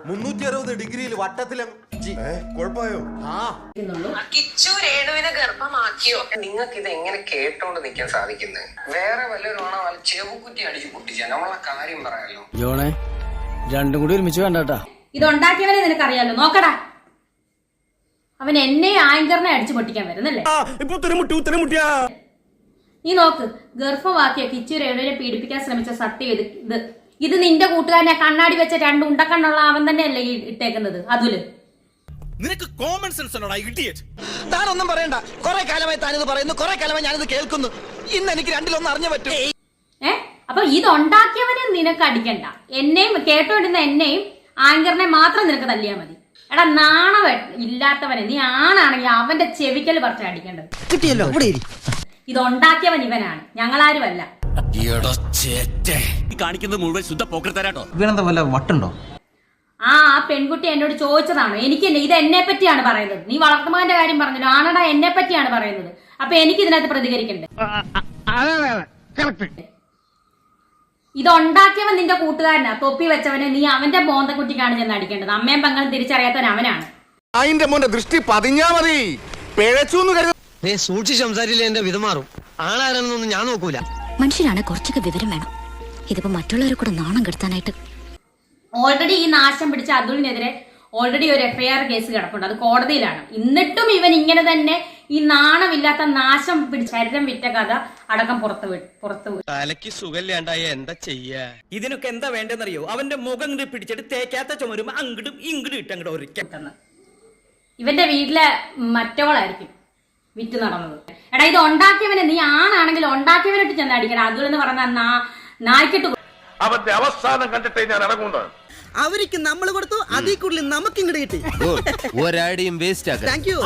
360 ഡിഗ്രിയിൽ വട്ടത്തിലും കുഴപ്പമായോ? കിച്ചു രേണുവിനെ ഗർഭമാക്കിയോ? നിങ്ങൾക്ക് ഇത് എങ്ങനെ കേട്ടോണ്ട് നിൽക്കാൻ സാധിക്കുന്നത്? വേറെ വല്ലവരുമാണോ വല്ല ചെവുകുറ്റി അടിച്ചു പൊട്ടിച്ചാ നമ്മളെ കാര്യം പറയാലോ. ജോണേ രണ്ടും കൂടി ഒരുമിച്ച് വേണ്ടാട്ടാ. ഇതുണ്ടാക്കിയവനെ നിനക്കറിയാലോ, നോക്കടാ. അവൻ എന്നെ ആങ്കറിനെ അടിച്ചു പൊട്ടിക്കാൻ വരുന്നല്ലേ? നീ നോക്ക്, ഗർഭമാക്കിയ കിച്ചു രേണുവിനെ പീഡിപ്പിക്കാൻ ശ്രമിച്ച സത്യം ഇത് നിന്റെ കൂട്ടുകാരനെ കണ്ണാടി വെച്ച 2 ഉണ്ടക്കണ്ണുള്ള അവൻ തന്നെയല്ലേ ഇട്ടേക്കുന്നത്? അതുല് നിനക്ക് കോമൺ സെൻസ് ഉണ്ടോടാ ഇഡിയറ്റ്? താനൊന്നും പറയണ്ട. കുറെ കാലമായി താനിത് പറയുന്നു, കുറെ കാലമായി ഞാനിത് കേൾക്കുന്നു. ഇന്ന് എനിക്ക് രണ്ടിലൊന്നും അറിഞ്ഞു പറ്റും. അപ്പൊ ഇതുണ്ടാക്കിയവനെ നിനക്ക് അടിക്കണ്ട. എന്നെയും കേട്ടോണ്ടിരുന്ന എന്നെയും ആങ്കറിനെ മാത്രം നിനക്ക് തല്ലിയാ മതി. എടാ നാണവ ഇല്ലാത്തവനെ, നീ ആണാണെങ്കിൽ അവന്റെ ചെവിക്കല് പറിച്ച് അടിക്കേണ്ടത്. കിട്ടിയല്ലോ, ഇവിടെ ഇതുണ്ടാക്കിയവൻ ഇവനാണ്, ഞങ്ങളാരുമല്ല. കാണിക്കുന്നത് മുഴുവൻ ശുദ്ധ പോക്കർത്തരാട്ടോ. ഇവനെന്താ വല്ല വട്ടുണ്ടോ? ആ പെൺകുട്ടി എന്നോട് ചോദിച്ചതാണോ? എനിക്ക് ഇത് എന്നെ പറ്റിയാണ് പറയുന്നത്. നീ വളർത്തുമകന്റെ കാര്യം പറഞ്ഞല്ലോ, ആണടാ എന്നെ പറ്റിയാണ് പറയുന്നത്. അപ്പൊ എനിക്ക് ഇതിനകത്ത് പ്രതികരിക്കണ്ടേ? ഇതുണ്ടാക്കിയവൻ നിന്റെ കൂട്ടുകാരനാ, തൊപ്പി വെച്ചവനെ. നീ അവന്റെ മോന്തക്കുട്ടിക്കാണ് ചെന്ന് അടിക്കേണ്ടത്. അമ്മയും പെങ്ങളും തിരിച്ചറിയാത്തവൻ അവനാണ്. അതിന്റെ മോന്റെ ദൃഷ്ടി പതിഞ്ഞാ മതി. സൂക്ഷിച്ച് സംസാരിച്ചില്ല, എന്റെ വിധമാറും. ആളാരെന്നൊന്നും ഞാൻ നോക്കൂല. മനുഷ്യരാണ്, കുറച്ചൊക്കെ വിവരം വേണം. ഇതിപ്പോ മറ്റുള്ളവരെ കൂടെ നാണം കെടുത്താനായിട്ട്. ഓൾറെഡി ഈ നാശം പിടിച്ച അതുലിനെതിരെ ഓൾറെഡി ഒരു FIR കേസ് കിടപ്പുണ്ട്, അത് കോടതിയിലാണ്. എന്നിട്ടും ഇവൻ ഇങ്ങനെ തന്നെ ഈ നാണമില്ലാത്ത നാശം പിടിച്ച ശരീരം വിറ്റ കഥ അടക്കം പുറത്തു തലയ്ക്ക് സുഖമില്ലാണ്ടായ എന്താ ചെയ്യാ? ഇതിനൊക്കെ എന്താ വേണ്ടെന്നറിയോ? അവന്റെ മുഖം പിടിച്ചിട്ട് തേക്കാത്ത ചുമരും അങ്ങടും ഇങ്ങടും ഇട്ടങ്ങോട്ട് ഒരിക്കൽ. ഇവന്റെ വീട്ടിലെ മറ്റോളായിരിക്കും വിറ്റ് നടന്നത്. എടാ ഇത് ഉണ്ടാക്കിയവനെ, നീ ആണാണെങ്കിൽ ഉണ്ടാക്കിയവനിട്ട് ചെന്ന് അടിക്കണം. അതുലെന്ന് പറഞ്ഞ നായ്ക്കിട്ട് അവന്റെ അവസാനം കണ്ടിട്ടേ ഞാൻ ഇറങ്ങുന്നത്. അവർക്ക് നമ്മൾ കൊടുത്തു, അതിൽ കൂടുതൽ നമുക്ക് ഇങ്ങോട്ട് കിട്ടി. ഒരടിയും വേസ്റ്റ് ആക്കാം. Thank you.